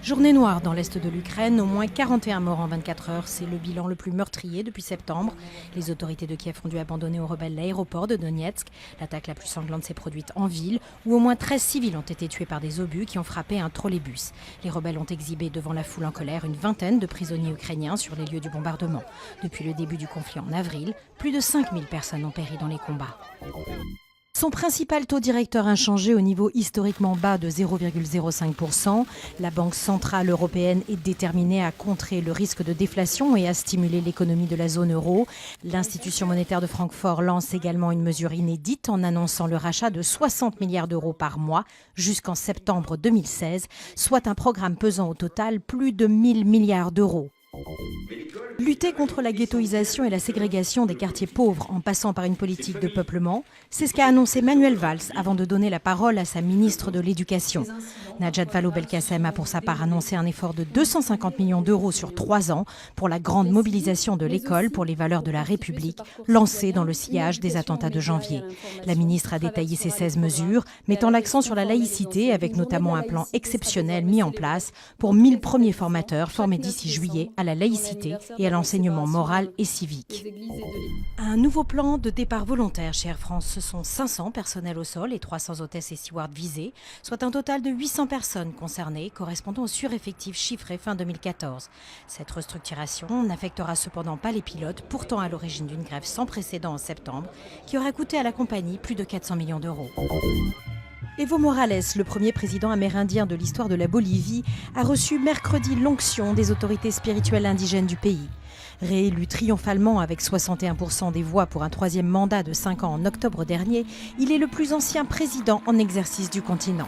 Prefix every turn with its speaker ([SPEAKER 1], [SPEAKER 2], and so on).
[SPEAKER 1] Journée noire dans l'est de l'Ukraine, au moins 41 morts en 24 heures. C'est le bilan le plus meurtrier depuis septembre. Les autorités de Kiev ont dû abandonner aux rebelles l'aéroport de Donetsk. L'attaque la plus sanglante s'est produite en ville, où au moins 13 civils ont été tués par des obus qui ont frappé un trolleybus. Les rebelles ont exhibé devant la foule en colère une vingtaine de prisonniers ukrainiens sur les lieux du bombardement. Depuis le début du conflit en avril, plus de 5000 personnes ont péri dans les combats. Son principal taux directeur inchangé au niveau historiquement bas de 0,05%. La Banque centrale européenne est déterminée à contrer le risque de déflation et à stimuler l'économie de la zone euro. L'institution monétaire de Francfort lance également une mesure inédite en annonçant le rachat de 60 milliards d'euros par mois jusqu'en septembre 2016, soit un programme pesant au total plus de 1000 milliards d'euros. Lutter contre la ghettoisation et la ségrégation des quartiers pauvres en passant par une politique de peuplement, c'est ce qu'a annoncé Manuel Valls avant de donner la parole à sa ministre de l'Éducation. Najat Vallaud-Belkacem a pour sa part annoncé un effort de 250 millions d'euros sur 3 ans pour la grande mobilisation de l'école pour les valeurs de la République, lancée dans le sillage des attentats de janvier. La ministre a détaillé ces 16 mesures, mettant l'accent sur la laïcité avec notamment un plan exceptionnel mis en place pour 1000 premiers formateurs formés d'ici juillet à la laïcité et à l'enseignement moral et civique. Un nouveau plan de départ volontaire chez Air France, ce sont 500 personnels au sol et 300 hôtesses et stewards visés, soit un total de 800 personnes concernées, correspondant au sureffectif chiffré fin 2014. Cette restructuration n'affectera cependant pas les pilotes, pourtant à l'origine d'une grève sans précédent en septembre, qui aura coûté à la compagnie plus de 400 millions d'euros. Evo Morales, le premier président amérindien de l'histoire de la Bolivie, a reçu mercredi l'onction des autorités spirituelles indigènes du pays. Réélu triomphalement avec 61% des voix pour un 3e mandat de 5 ans en octobre dernier, il est le plus ancien président en exercice du continent.